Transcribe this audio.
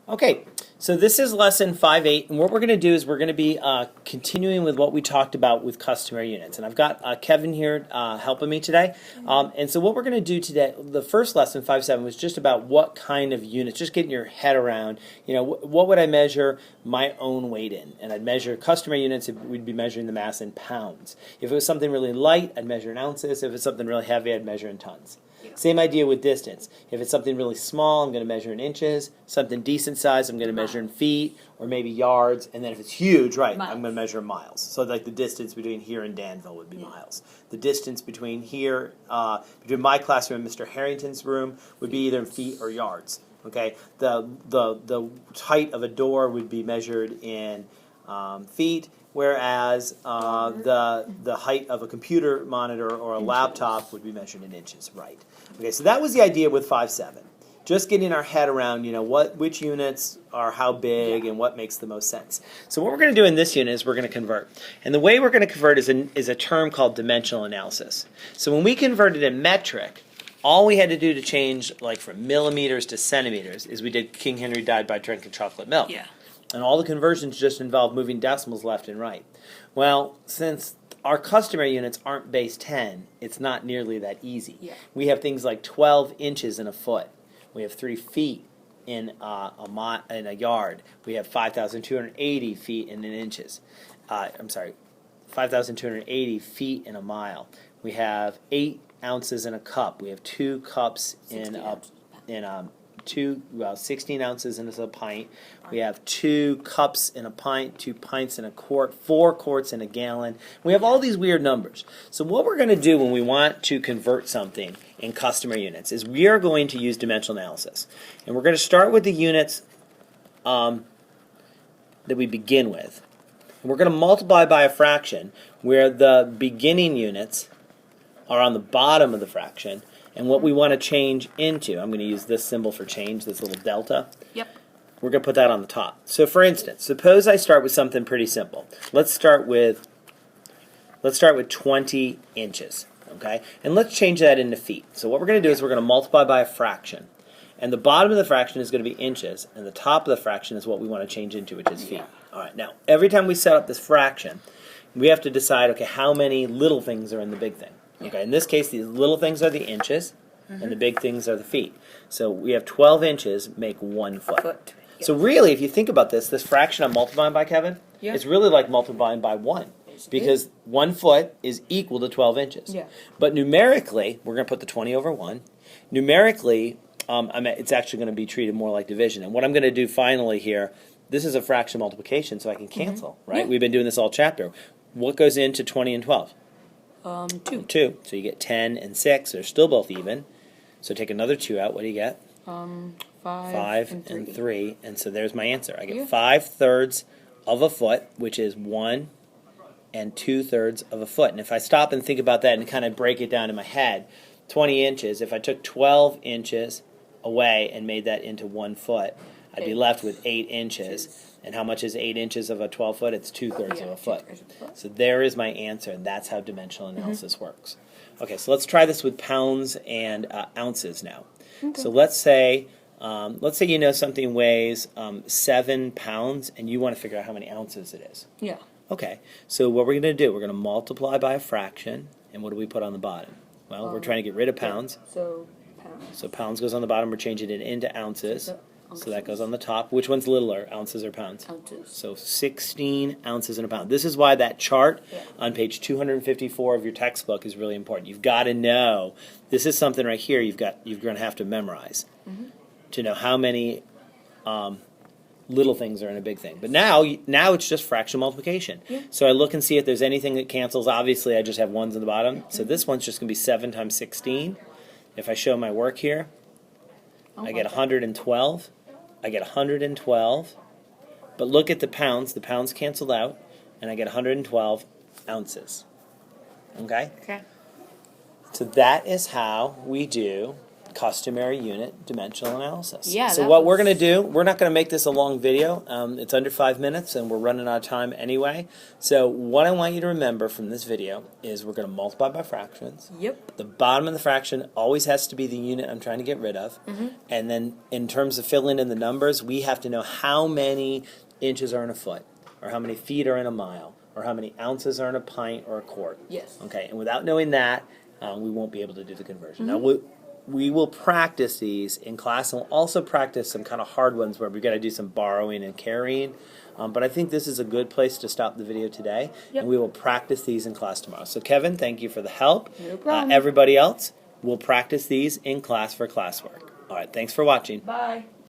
Okay, so this is lesson 5.8, and what we're going to do is we're going to be continuing with what we talked about with customary units. And I've got Kevin here helping me today. And so what we're going to do today, the first lesson, 5.7, was just about what kind of units, just getting your head around, what would I measure my own weight in? And I'd measure customary units, we'd be measuring the mass in pounds. If it was something really light, I'd measure in ounces. If it's something really heavy, I'd measure in tons. Same idea with distance. If it's something really small, I'm going to measure in inches. Something decent size, I'm going to measure in feet or maybe yards. And then if it's huge, right, miles. I'm going to measure in miles. So like the distance between here and Danville would be miles. The distance between here, between my classroom and Mr. Harrington's room would be either in feet or yards. Okay, the height of a door would be measured in feet, whereas the height of a computer monitor or a laptop would be measured in inches, right? Okay, so that was the idea with 5.7. Just getting our head around, which units are how big and what makes the most sense. So what we're going to do in this unit is we're going to convert. And the way we're going to convert is a term called dimensional analysis. So when we converted in metric, all we had to do to change like from millimeters to centimeters is we did King Henry died by drinking chocolate milk. Yeah. And all the conversions just involve moving decimals left and right. Well, since our customary units aren't base 10, it's not nearly that easy. Yeah. We have things like 12 inches in a foot. We have 3 feet in a yard. We have 5,280 feet in inches. 5,280 feet in a mile. We have 8 ounces in a cup. We have 2 cups in 16 ounces in a pint. We have 2 cups in a pint, 2 pints in a quart, 4 quarts in a gallon. We have all these weird numbers. So what we're going to do when we want to convert something in customary units is we are going to use dimensional analysis. And we're going to start with the units that we begin with. And we're going to multiply by a fraction where the beginning units are on the bottom of the fraction. And what we want to change into, I'm going to use this symbol for change, this little delta. Yep. We're going to put that on the top. So for instance, suppose I start with something pretty simple. Let's start with 20 inches, okay? And let's change that into feet. So what we're going to do is we're going to multiply by a fraction. And the bottom of the fraction is going to be inches, and the top of the fraction is what we want to change into, which is feet. All right, now, every time we set up this fraction, we have to decide, okay, how many little things are in the big thing? Okay, in this case, these little things are the inches, and the big things are the feet. So we have 12 inches make 1 foot. Yep. So really, if you think about this fraction I'm multiplying by, Kevin, it's really like multiplying by 1. Because 1 foot is equal to 12 inches. Yeah. But numerically, we're going to put the 20 over 1. Numerically, it's actually going to be treated more like division. And what I'm going to do finally here, this is a fraction multiplication, so I can cancel, right? Yeah. We've been doing this all chapter. What goes into 20 and 12? 2. 2. So you get 10 and 6. They're still both even. So take another 2 out. What do you get? 5 and 3. And so there's my answer. I get 5/3 of a foot, which is 1 2/3 of a foot. And if I stop and think about that and kind of break it down in my head, 20 inches, if I took 12 inches away and made that into 1 foot, I'd be left with 8 inches. And how much is 8 inches of a 12 foot? It's 2/3 of a foot. So there is my answer, and that's how dimensional analysis works. Okay, so let's try this with pounds and ounces now. Okay. So let's say something weighs 7 pounds, and you want to figure out how many ounces it is. Yeah. Okay, so what we're going to do, we're going to multiply by a fraction, and what do we put on the bottom? Well, we're trying to get rid of pounds. So pounds. So pounds goes on the bottom. We're changing it into ounces. So that goes on the top. Which one's littler, ounces or pounds? Ounces. So 16 ounces in a pound. This is why that chart on page 254 of your textbook is really important. You've got to know, this is something right here you're going to have to memorize to know how many little things are in a big thing. But now it's just fraction multiplication. Yeah. So I look and see if there's anything that cancels. Obviously, I just have ones in the bottom. So this one's just going to be 7 times 16. If I show my work here, I get 112. I get 112, but look at the pounds. The pounds canceled out, and I get 112 ounces. Okay? Okay. So that is how we do customary unit dimensional analysis. Yeah, So that what we're was- going to do, we're not going to make this a long video. It's under 5 minutes, and we're running out of time anyway. So what I want you to remember from this video is we're going to multiply by fractions. Yep. The bottom of the fraction always has to be the unit I'm trying to get rid of. And then in terms of filling in the numbers, we have to know how many inches are in a foot, or how many feet are in a mile, or how many ounces are in a pint or a quart. Yes. Okay, and without knowing that, we won't be able to do the conversion. Now, we will practice these in class, and we'll also practice some kind of hard ones where we've got to do some borrowing and carrying. But I think this is a good place to stop the video today, Yep. and we will practice these in class tomorrow. So, Kevin, thank you for the help. No problem. Everybody else, we'll practice these in class for classwork. All right, thanks for watching. Bye.